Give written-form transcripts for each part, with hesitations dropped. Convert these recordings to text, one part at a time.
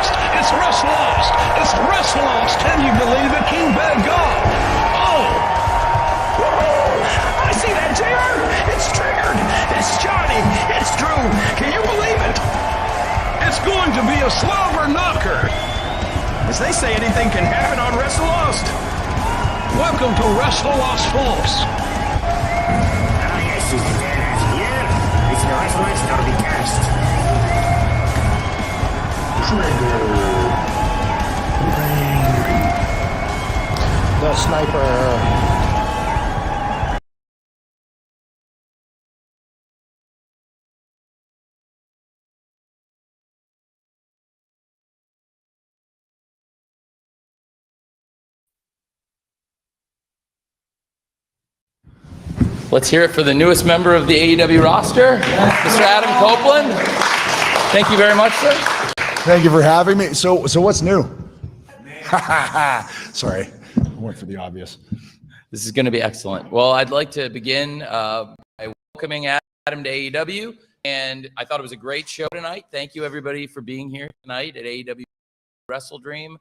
WrestleLost. It's WrestleLost. It's WrestleLost. Can you believe it? King Bad God. Oh. Woo-hoo. I see that, JR. It's triggered. It's Johnny. It's Drew. Can you believe it? It's going to be a slobber knocker. As they say, anything can happen on WrestleLost. Welcome to WrestleLost, folks. Ah, yes, she's here. It's the WrestleLost to be cast. The sniper. Let's hear it for the newest member of the AEW roster, Mr. Adam Copeland. Thank you very much, sir. Thank you for having me. So what's new? Sorry, I went for the obvious. This is going to be excellent. Well, I'd like to begin by welcoming Adam to AEW, and I thought it was a great show tonight. Thank you, everybody, for being here tonight at AEW WrestleDream.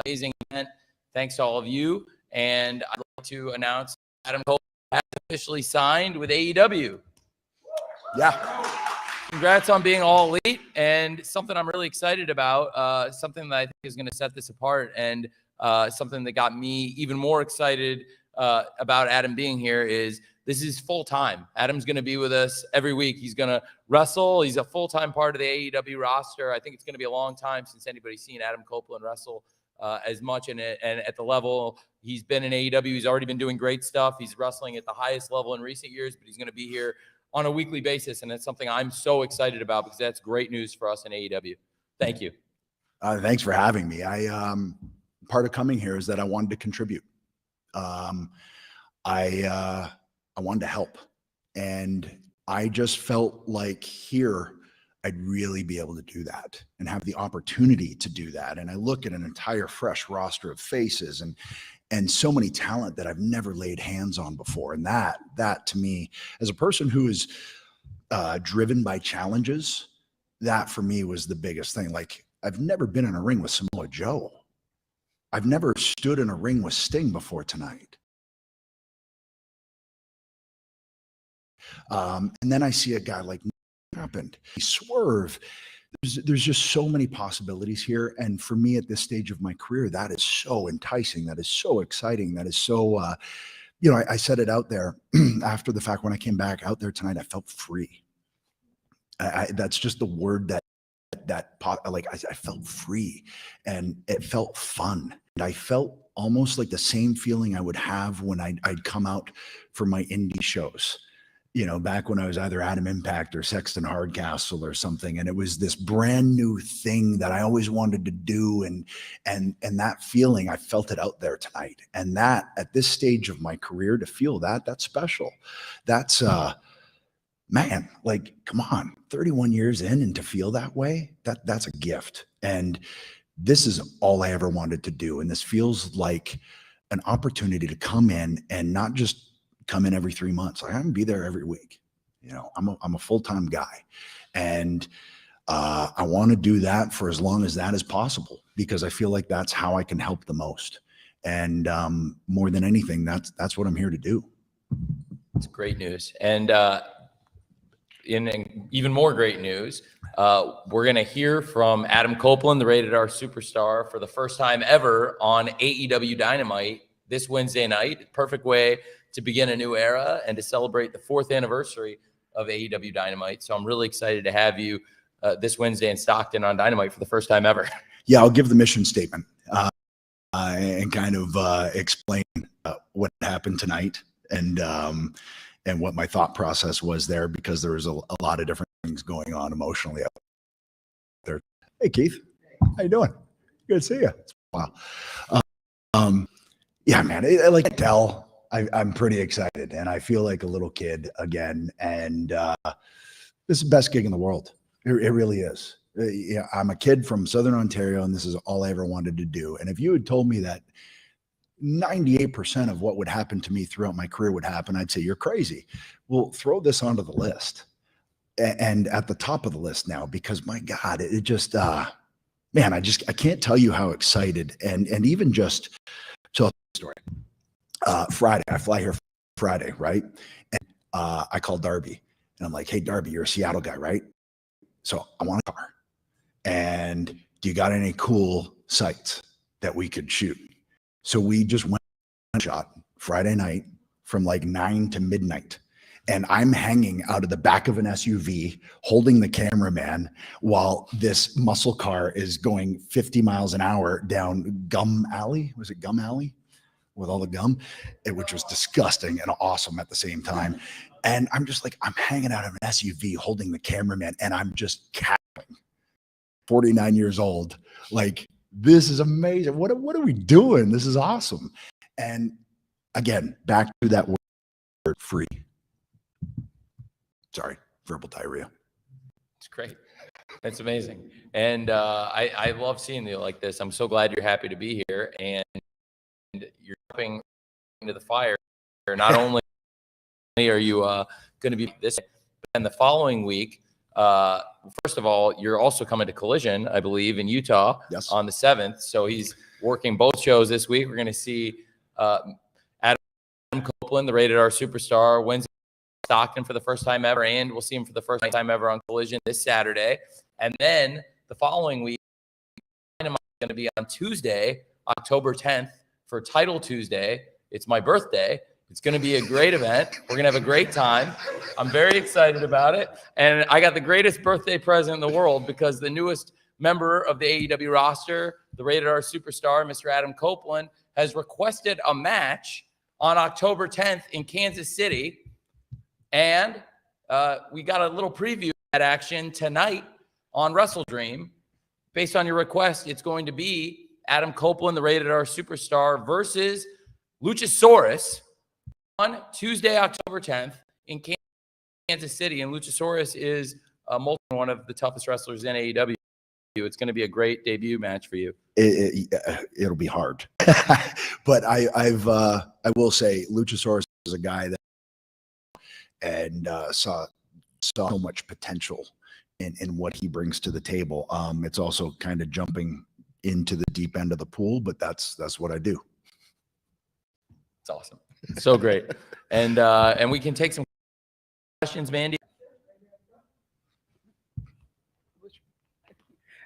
Amazing event. Thanks to all of you. And I'd like to announce Adam Copeland has officially signed with AEW. Yeah. Congrats on being all elite, and something I'm really excited about, something that I think is going to set this apart, and something that got me even more excited about Adam being here is this is full-time. Adam's going to be with us every week. He's going to wrestle. He's a full-time part of the AEW roster. I think it's going to be a long time since anybody's seen Adam Copeland wrestle as much and at the level he's been in AEW. He's already been doing great stuff. He's wrestling at the highest level in recent years, but he's going to be here on a weekly basis, and it's something I'm so excited about because that's great news for us in AEW. Thank you. Thanks for having me. Part of coming here is that I wanted to contribute. I wanted to help, and I just felt like here I'd really be able to do that and have the opportunity to do that. And I look at an entire fresh roster of faces and so many talent that I've never laid hands on before. And that to me, as a person who is driven by challenges, that for me was the biggest thing. Like, I've never been in a ring with Samoa Joe. I've never stood in a ring with Sting before tonight. And then I see a guy like happened. Swerve. There's just so many possibilities here. And for me at this stage of my career, that is so enticing. That is so exciting. That is so, I said it out there after the fact when I came back out there tonight, I felt free. That's just the word I felt free, and it felt fun. And I felt almost like the same feeling I would have when I'd come out for my indie shows. Back when I was either Adam Impact or Sexton Hardcastle or something, and it was this brand new thing that I always wanted to do, and that feeling, I felt it out there tonight. And that at this stage of my career, to feel that's special. That's man, like, come on, 31 years in, and to feel that way, that's a gift. And this is all I ever wanted to do, and this feels like an opportunity to come in and not just come in every 3 months. I have to be there every week. I'm a full-time guy, and I want to do that for as long as that is possible, because I feel like that's how I can help the most. And more than anything, that's what I'm here to do. It's great news. And in even more great news, we're going to hear from Adam Copeland, the Rated R Superstar, for the first time ever on AEW Dynamite this Wednesday night. Perfect way to begin a new era and to celebrate the 4th anniversary of AEW Dynamite. So I'm really excited to have you this Wednesday in Stockton on Dynamite for the first time ever. Yeah, I'll give the mission statement and kind of explain what happened tonight and what my thought process was there, because there was a lot of different things going on emotionally out there. Hey, Keith, how you doing? Good to see you. Wow. Yeah, man, I can tell. I'm pretty excited, and I feel like a little kid again. And this is the best gig in the world. It really is. I'm a kid from Southern Ontario, and this is all I ever wanted to do. And if you had told me that 98% of what would happen to me throughout my career would happen, I'd say you're crazy. Well, throw this onto the list, and at the top of the list now, because my God, it just man, I can't tell you how excited and even just, so I'll tell you a story. Friday, I fly here Friday, right? And I call Darby and I'm like, hey, Darby, you're a Seattle guy, right? So I want a car. And do you got any cool sites that we could shoot? So we just went and shot Friday night from like 9 to midnight. And I'm hanging out of the back of an SUV holding the cameraman while this muscle car is going 50 miles an hour down Gum Alley. Was it Gum Alley? With all the gum, which was disgusting and awesome at the same time. And I'm just like, I'm hanging out of an SUV holding the cameraman and I'm just capping. 49 years old. Like, this is amazing. What are we doing? This is awesome. And again, back to that word, free. Sorry, verbal diarrhea. It's great. That's amazing. And I love seeing you like this. I'm so glad you're happy to be here. And you're jumping into the fire. Not only are you going to be this, and the following week, first of all, you're also coming to Collision, I believe, in Utah on the 7th. So he's working both shows this week. We're going to see Adam Copeland, the Rated R Superstar, Wednesday Stockton for the first time ever, and we'll see him for the first time ever on Collision this Saturday. And then the following week, I'm going to be on Tuesday, October 10th, for Title Tuesday. It's my birthday. It's going to be a great event. We're going to have a great time. I'm very excited about it. And I got the greatest birthday present in the world because the newest member of the AEW roster, the Rated R Superstar, Mr. Adam Copeland, has requested a match on October 10th in Kansas City. And we got a little preview of that action tonight on WrestleDream. Based on your request, it's going to be Adam Copeland, the Rated R Superstar, versus Luchasaurus on Tuesday, October 10th in Kansas City. And Luchasaurus is one of the toughest wrestlers in AEW. It's going to be a great debut match for you. It'll be hard. But I will say Luchasaurus is a guy that and saw so much potential in what he brings to the table. It's also kind of jumping into the deep end of the pool, but that's what I do. It's awesome. So great. And we can take some questions, Mandy.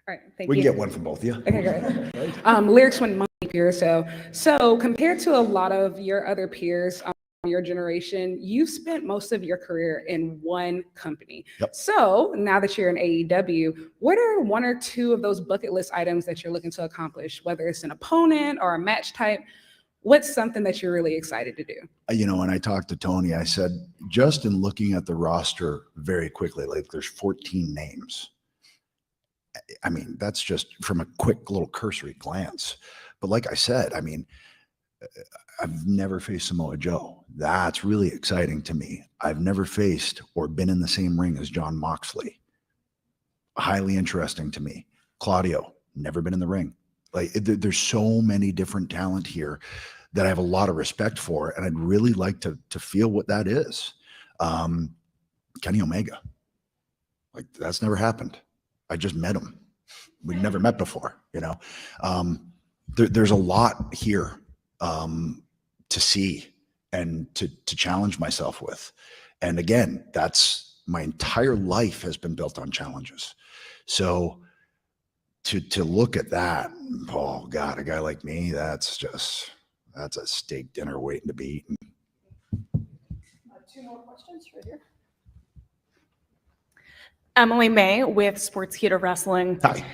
All right, thank We you. can get one from both of you. Okay, great. Lyrics went money peers. So compared to a lot of your other peers, your generation, you've spent most of your career in one company. Yep. So now that you're in AEW, what are one or two of those bucket list items that you're looking to accomplish, whether it's an opponent or a match type? What's something that you're really excited to do? You know, when I talked to Tony, I said, just in looking at the roster very quickly, like there's 14 names. I mean, that's just from a quick little cursory glance. But like I said, I mean, I've never faced Samoa Joe. That's really exciting to me. I've never faced or been in the same ring as John Moxley. Highly interesting to me. Claudio, never been in the ring. Like there's so many different talent here that I have a lot of respect for, and I'd really like to feel what that is. Kenny Omega, like that's never happened. I just met him. We'd never met before, you know. There's a lot here to see and to challenge myself with. And again, that's my entire life has been built on challenges. So to look at that, oh God, a guy like me, that's a steak dinner waiting to be eaten. Two more questions right here. Emily May with Sportskeeda Wrestling. Hi.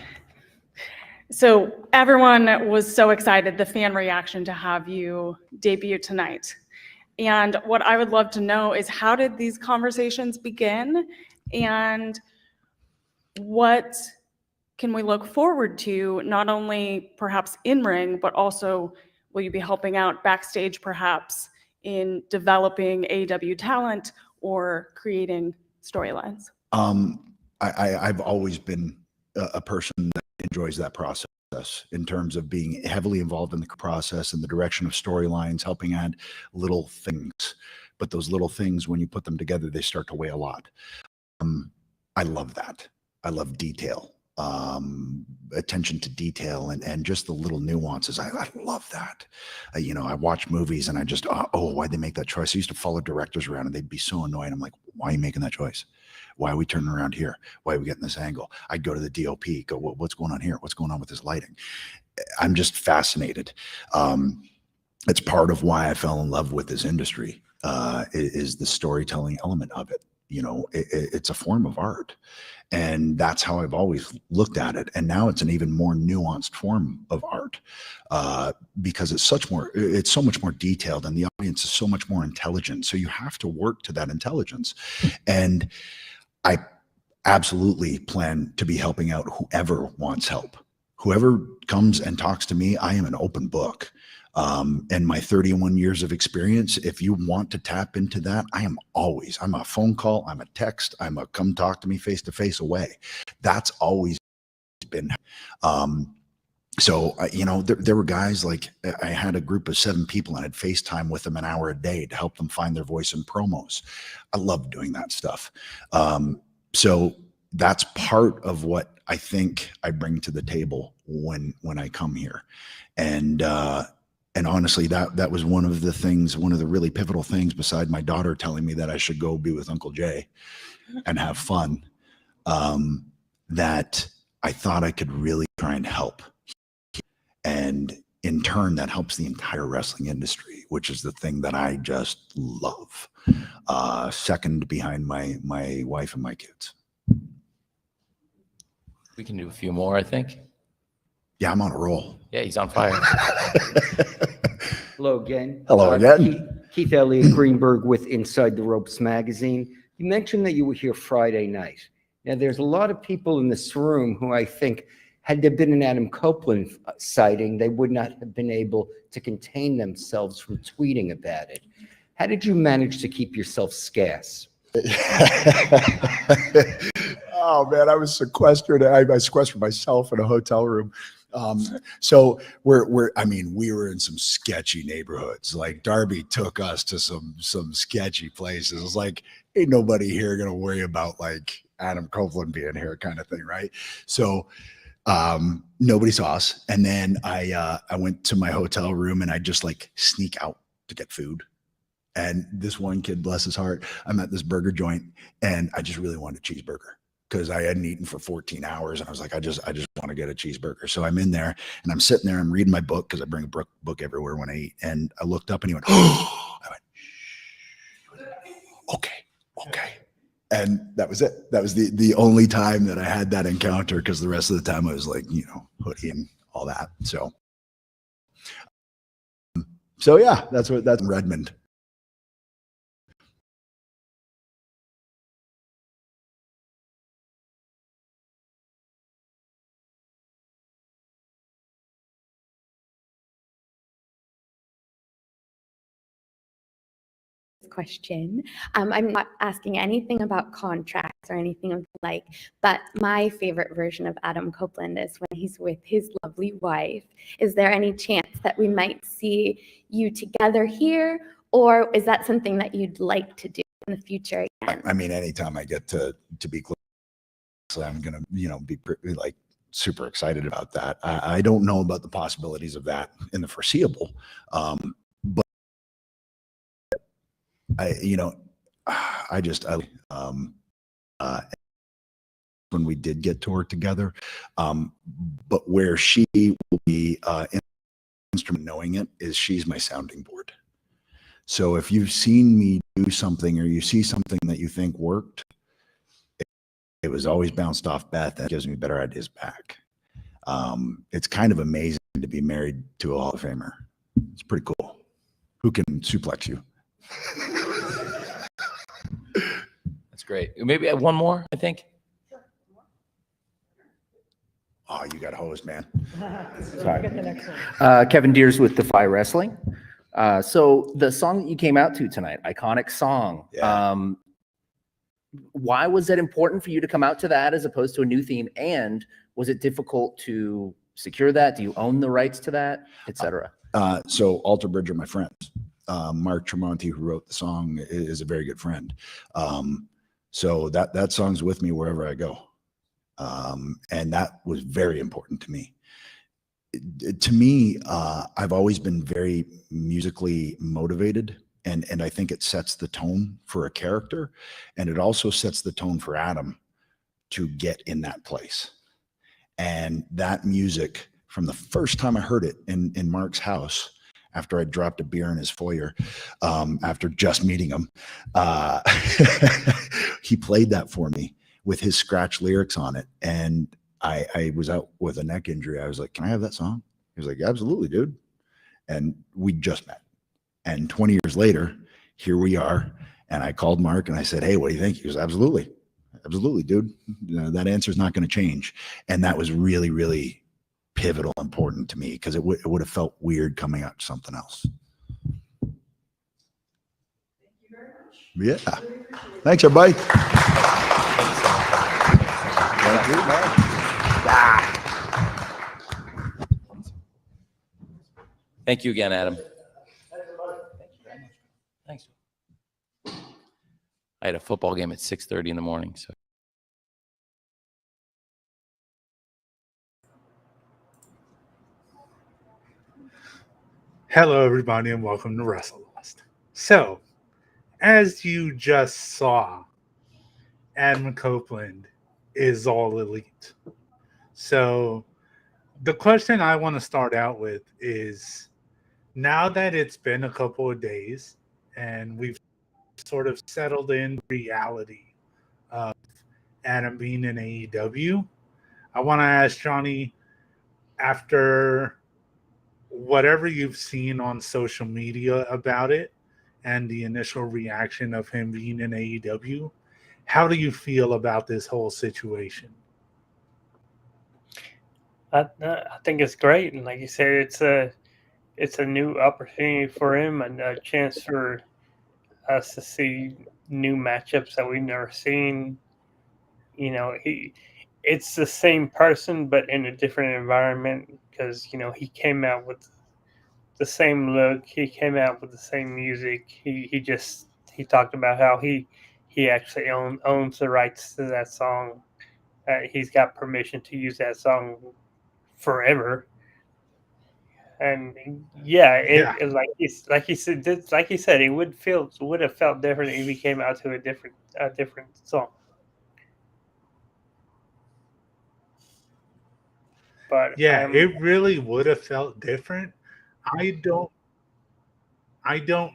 So everyone was so excited, the fan reaction to have you debut tonight. And what I would love to know is how did these conversations begin and what can we look forward to, not only perhaps in ring, but also will you be helping out backstage perhaps in developing AEW talent or creating storylines? I've always been a person that enjoys that process in terms of being heavily involved in the process and the direction of storylines, helping add little things. But those little things, when you put them together, they start to weigh a lot. I love that. I love detail. attention to detail, and just the little nuances. I love that. You know, I watch movies and I just, oh, why'd they make that choice? I used to follow directors around and they'd be so annoyed. I'm like, why are you making that choice? Why are we turning around here? Why are we getting this angle? I'd go to the DOP, go, what's going on here? What's going on with this lighting? I'm just fascinated. It's part of why I fell in love with this industry, is the storytelling element of it. You know, it's a form of art. And that's how I've always looked at it. And now it's an even more nuanced form of art, because it's so much more detailed, and the audience is so much more intelligent. So you have to work to that intelligence. And I absolutely plan to be helping out whoever wants help. Whoever comes and talks to me, I am an open book. And my 31 years of experience, if you want to tap into that, I'm a phone call, I'm a text, I'm a come talk to me face to face away. That's always been. So, you know, there were guys like, I had a group of 7 people and I'd FaceTime with them an hour a day to help them find their voice in promos. I love doing that stuff. So that's part of what I think I bring to the table when I come here. And honestly, that was one of the really pivotal things, beside my daughter telling me that I should go be with Uncle Jay and have fun, that I thought I could really try and help. And in turn, that helps the entire wrestling industry, which is the thing that I just love. Second behind my wife and my kids. We can do a few more, I think. Yeah, I'm on a roll. Yeah, he's on fire. Hello again. Hello again. Keith Elliott Greenberg with Inside the Ropes magazine. You mentioned that you were here Friday night. Now, there's a lot of people in this room who I think, had there been an Adam Copeland sighting, they would not have been able to contain themselves from tweeting about it. How did you manage to keep yourself scarce? Oh man, I was sequestered. I sequestered myself in a hotel room. So we were in some sketchy neighborhoods. Like Darby took us to some sketchy places. It was like, ain't nobody here gonna worry about like Adam Copeland being here, kind of thing, right? So nobody saw us. And then I went to my hotel room and I just like sneak out to get food. And this one kid, bless his heart, I'm at this burger joint and I just really wanted a cheeseburger, because I hadn't eaten for 14 hours. And I was like, I just want to get a cheeseburger. So I'm in there and I'm sitting there, I'm reading my book, because I bring a book everywhere when I eat. And I looked up and he went, oh, I went, okay. And that was it. That was the only time that I had that encounter, because the rest of the time I was like, you know, hoodie and all that. So yeah, that's Redmond. Question. I'm not asking anything about contracts or anything of the like, but my favorite version of Adam Copeland is when he's with his lovely wife. Is there any chance that we might see you together here, or is that something that you'd like to do in the future again? I mean, anytime I get to be close, I'm gonna, you know, be like super excited about that. I don't know about the possibilities of that in the foreseeable, but when we did get to work together, but where she will be instrument knowing it is she's my sounding board. So if you've seen me do something, or you see something that you think worked, it was always bounced off Beth, and it gives me better ideas back. It's kind of amazing to be married to a Hall of Famer. It's pretty cool. Who can suplex you? That's great. Maybe one more, I think. Oh, you got hosed, man. Sorry. Kevin Deers with Defy Wrestling. So the song that you came out to tonight, iconic song. Yeah. Why was it important for you to come out to that as opposed to a new theme? And was it difficult to secure that? Do you own the rights to that, et cetera? So Alter Bridge are my friends. Mark Tremonti, who wrote the song, is a very good friend. So that song's with me wherever I go. And that was very important to me. To me, I've always been very musically motivated, and I think it sets the tone for a character, and it also sets the tone for Adam to get in that place. And that music, from the first time I heard it in Mark's house, after I dropped a beer in his foyer, after just meeting him, he played that for me with his scratch lyrics on it. And I was out with a neck injury. I was like, can I have that song? He was like, absolutely, dude. And we just met. And 20 years later, here we are. And I called Mark and I said, hey, what do you think? He goes, absolutely. Absolutely, dude. That answer is not going to change. And that was really, really pivotal, important to me, because it would have felt weird coming out to something else. Thank you very much. Yeah. Thanks, everybody. Thank you, man. Thank you again, Adam. Thanks. I had a football game at 6:30 in the morning, so. Hello, everybody, and welcome to WrestleLost. So, as you just saw, Adam Copeland is all elite. So, the question I want to start out with is, now that it's been a couple of days and we've sort of settled in reality of Adam being in AEW, I want to ask Johnny, after whatever you've seen on social media about it and the initial reaction of him being in AEW, how do you feel about this whole situation? I think it's great, and like you said, it's a new opportunity for him and a chance for us to see new matchups that we've never seen. You know, it's the same person but in a different environment, because he came out with the same look, he came out with the same music. He talked about how he actually owns the rights to that song. He's got permission to use that song forever. And it, like he said, it would have felt different if he came out to a different song. But yeah, it really would have felt different. I don't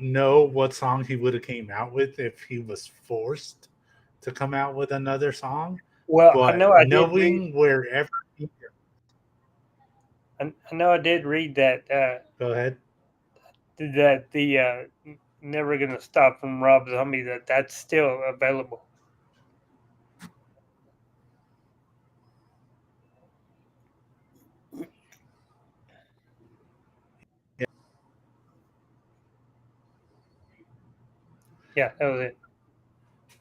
know what song he would have came out with if he was forced to come out with another song. Well, but I know I knowing did read, wherever he, I know I did read that. Go ahead. That the Never Gonna Stop from Rob Zombie, that's still available. Yeah, that was it.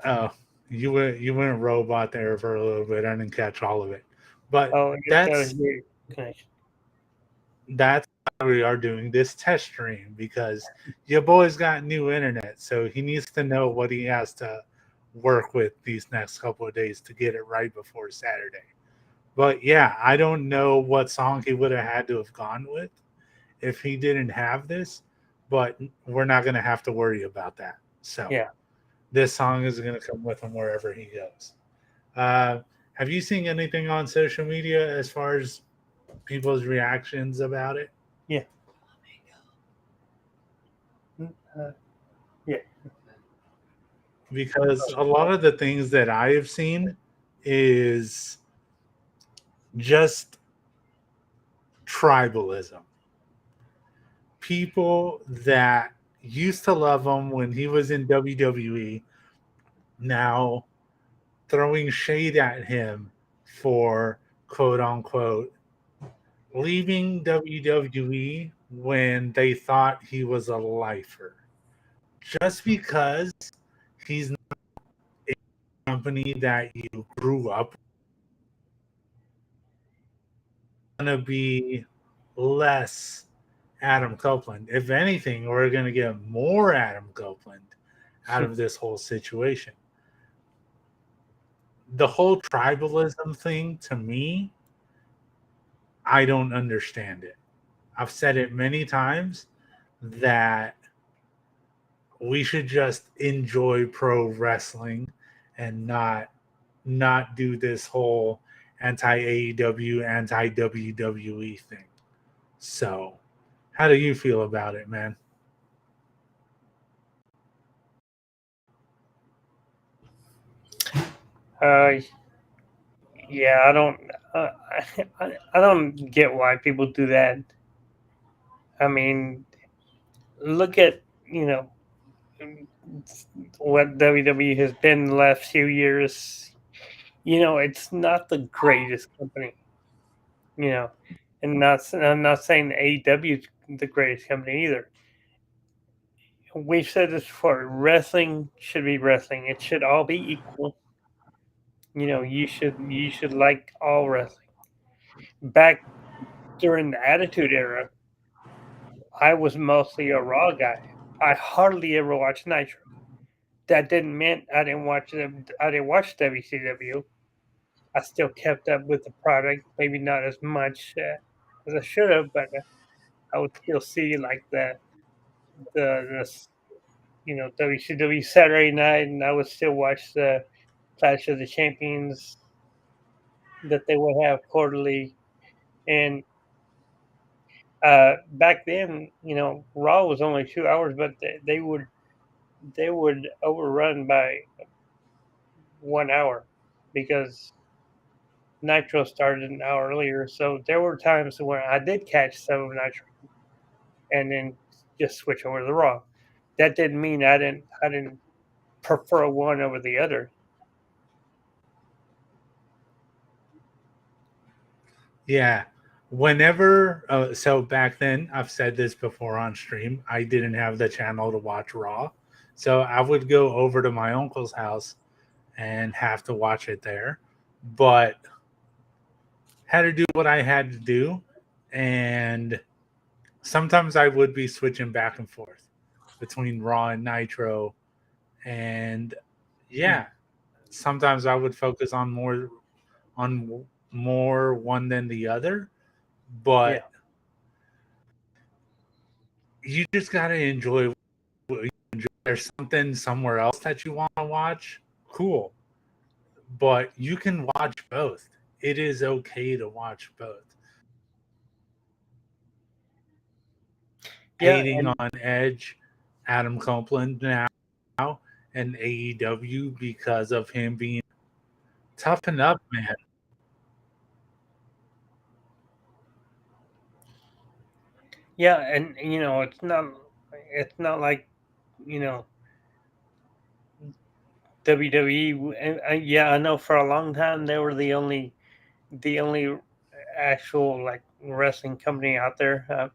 Oh, you went robot there for a little bit. I didn't catch all of it, but Oh, that was your connection. That's why we are doing this test stream, because your boy's got new internet, so he needs to know what he has to work with these next couple of days to get it right before Saturday. But yeah, I don't know what song he would have had to have gone with if he didn't have this, but we're not going to have to worry about that. So yeah, this song is going to come with him wherever he goes. Have you seen anything on social media as far as people's reactions about it? Yeah. Yeah. Because a lot of the things that I have seen is just tribalism. People that used to love him when he was in WWE now throwing shade at him for, quote unquote, leaving WWE when they thought he was a lifer. Just because he's not a company that you grew up with, going to be less Adam Copeland. If anything, we're going to get more Adam Copeland out of this whole situation. the whole tribalism thing, to me, I don't understand it. I've said it many times that we should just enjoy pro wrestling and not do this whole anti AEW, anti WWE thing. So, how do you feel about it, man? Yeah, I don't, I don't get why people do that. I mean, look at what WWE has been the last few years. It's not the greatest company. You know, and I'm not saying AEW is the greatest company either. We've said this before. Wrestling should be wrestling. It should all be equal. You should like all wrestling. Back during the Attitude Era, I was mostly a Raw guy. I hardly ever watched Nitro. That didn't mean I didn't watch them. I didn't watch WCW. I still kept up with the product, maybe not as much as I should have, but I would still see like the WCW Saturday night, and I would still watch the Clash of the Champions that they would have quarterly. And back then, Raw was only 2 hours, but they would overrun by 1 hour because Nitro started an hour earlier. So there were times when I did catch some of Nitro and then just switch over to the Raw. That didn't mean I didn't prefer one over the other. Yeah. Whenever, so back then, I've said this before on stream, I didn't have the channel to watch Raw. So I would go over to my uncle's house and have to watch it there. But had to do what I had to do. And sometimes I would be switching back and forth between Raw and Nitro. And yeah, sometimes I would focus on more one than the other. But you just got to enjoy what you enjoy. There's something somewhere else that you want to watch, cool. But you can watch both. It is okay to watch both. Yeah, Hating and on Edge, Adam Copeland now, and AEW because of him being toughen up, man. yeah, and it's not like you know WWE. And yeah, I know for a long time they were the only actual like wrestling company out there.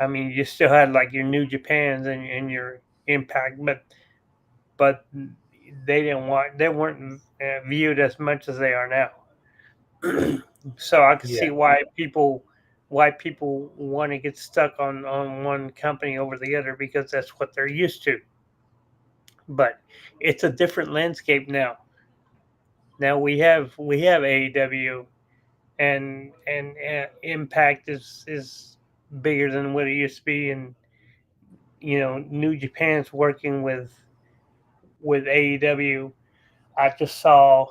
I mean, you still had like your New Japans and your Impact, but they weren't viewed as much as they are now. So I can Yeah. see why people want to get stuck on one company over the other because that's what they're used to. But it's a different landscape now. Now we have AEW and Impact is bigger than what it used to be, and New Japan's working with AEW. I just saw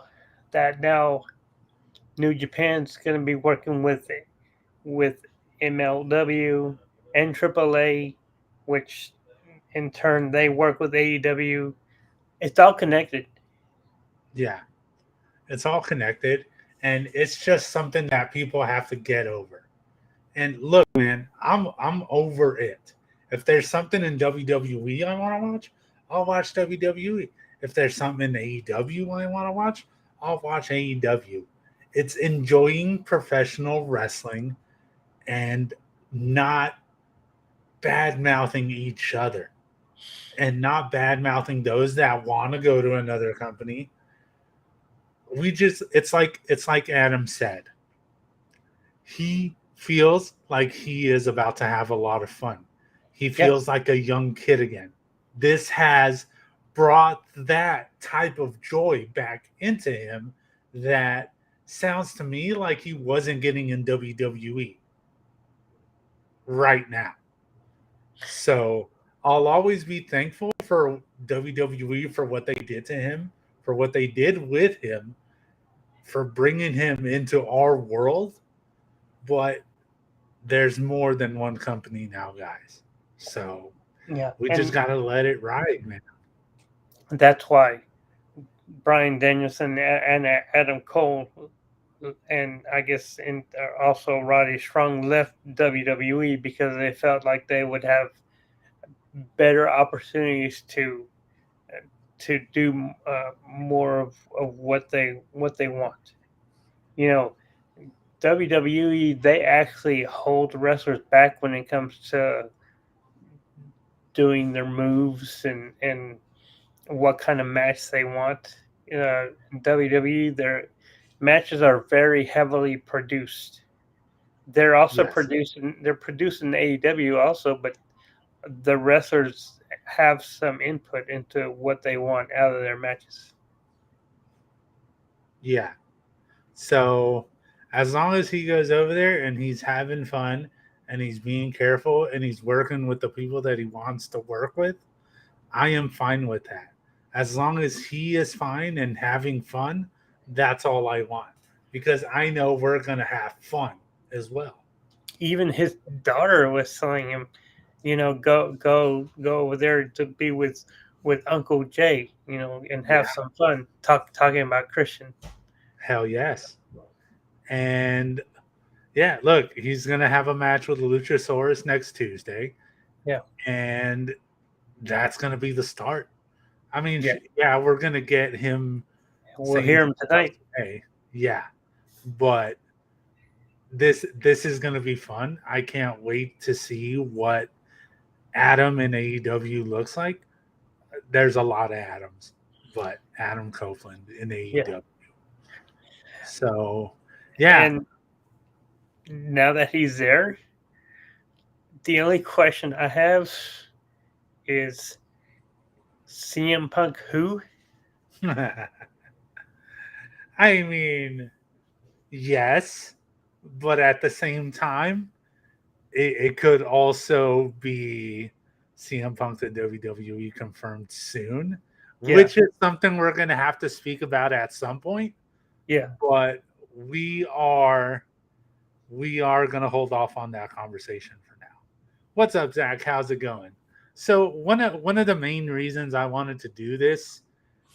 that now New Japan's going to be working with MLW and AAA, which in turn they work with AEW. It's all connected. Yeah. It's all connected. And it's just something that people have to get over. And look, man, I'm over it. If there's something in WWE I want to watch, I'll watch WWE. If there's something in AEW I want to watch, I'll watch AEW. It's enjoying professional wrestling and not bad mouthing each other and not bad mouthing those that want to go to another company. It's like Adam said. He feels like he is about to have a lot of fun. He feels like a young kid again. This has brought that type of joy back into him that sounds to me like he wasn't getting in WWE right now. So I'll always be thankful for WWE for what they did to him, for what they did with him, for bringing him into our world. But there's more than one company now, guys. So Yeah, we and just got to let it ride, man. that's why Brian Danielson and Adam Cole, and I guess also Roddy Strong left WWE because they felt like they would have better opportunities to do more of what they want. You know, WWE, they actually hold wrestlers back when it comes to doing their moves and what kind of match they want. In WWE, their matches are very heavily produced. They're also Yes. producing AEW also, but the wrestlers have some input into what they want out of their matches. Yeah. So as long as he goes over there and he's having fun and he's being careful and he's working with the people that he wants to work with, I am fine with that. As long as he is fine and having fun, that's all I want. Because I know we're going to have fun as well. Even his daughter was telling him, go over there to be with Uncle Jay, and have some fun talking about Christian. Hell yes. And yeah, look, he's going to have a match with Luchasaurus next Tuesday. Yeah. And that's going to be the start. I mean, Yeah. we're going to get him. We'll hear him tonight. Today. Yeah. But this is going to be fun. I can't wait to see what Adam in AEW looks like. There's a lot of Adams, but Adam Copeland in AEW. Yeah. So, yeah. And now that he's there, the only question I have is CM Punk who? I mean, yes, but at the same time, it could also be CM Punk to WWE confirmed soon, which is something we're going to have to speak about at some point. Yeah. But we are going to hold off on that conversation for now. What's up, Zach? How's it going? So one of the main reasons I wanted to do this,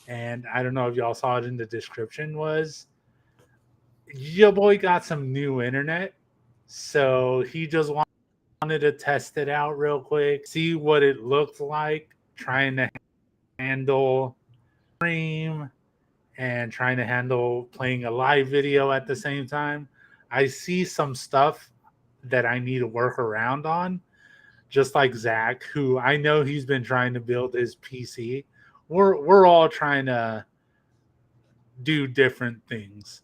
and I don't know if y'all saw it in the description, was your boy got some new internet. So he just wanted to test it out real quick, see what it looked like, trying to handle stream and trying to handle playing a live video at the same time. I see some stuff that I need to work around on, just like Zach, who I know he's been trying to build his PC. We're all trying to do different things.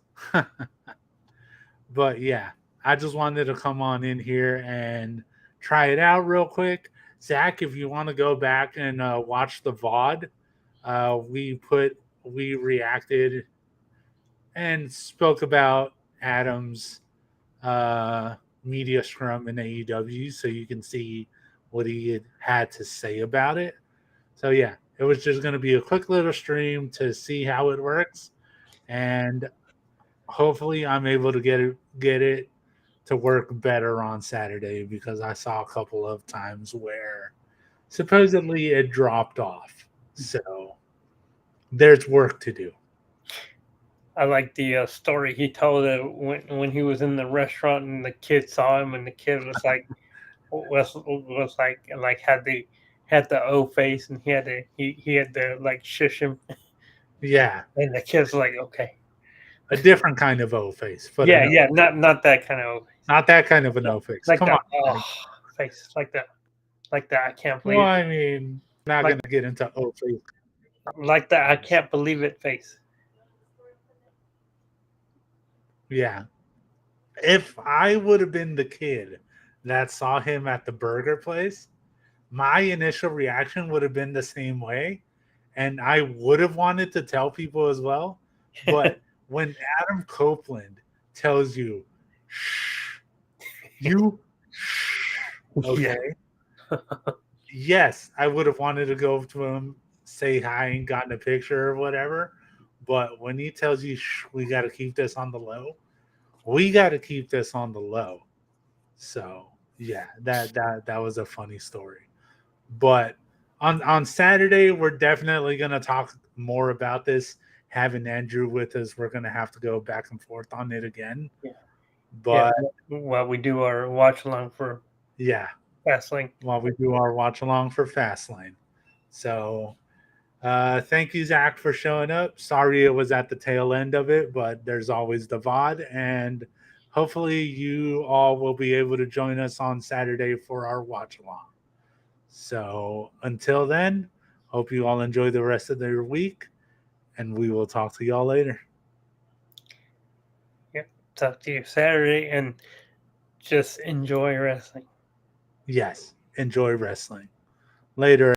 But yeah, I just wanted to come on in here and try it out real quick. Zach, if you want to go back and watch the VOD, we reacted and spoke about Adam's media scrum in AEW, so you can see what he had to say about it. So yeah, it was just going to be a quick little stream to see how it works, and hopefully I'm able to get it to work better on Saturday, because I saw a couple of times where supposedly it dropped off. So there's work to do. I like the story he told when he was in the restaurant and the kid saw him, and the kid was like was like had the O face, and he had to like shush him. Yeah. And the kid's like, okay. A different kind of O face. But yeah, not that kind of O face. Not that kind of an O face. Like Come that, on. face. Like that. I can't believe Well, it. I mean, not going to get into O face. Like that, I can't believe it face. Yeah. If I would have been the kid that saw him at the burger place, my initial reaction would have been the same way. and I would have wanted to tell people as well, but when Adam Copeland tells you, shh, you shh, okay? Yes, I would have wanted to go up to him, say hi, and gotten a picture or whatever. But when he tells you, shh, we got to keep this on the low, we got to keep this on the low. So yeah, that was a funny story. But on Saturday, we're definitely gonna talk more about this. Having Andrew with us, we're gonna have to go back and forth on it again. Yeah. But while we do our watch along for yeah, Fastlane. while we do our watch along for Fastlane. So thank you, Zach, for showing up. Sorry it was at the tail end of it, but there's always the VOD, and hopefully you all will be able to join us on Saturday for our watch along. So until then, hope you all enjoy the rest of your week, and we will talk to y'all later. Yep. Talk to you Saturday, and just enjoy wrestling. Yes, enjoy wrestling. Later.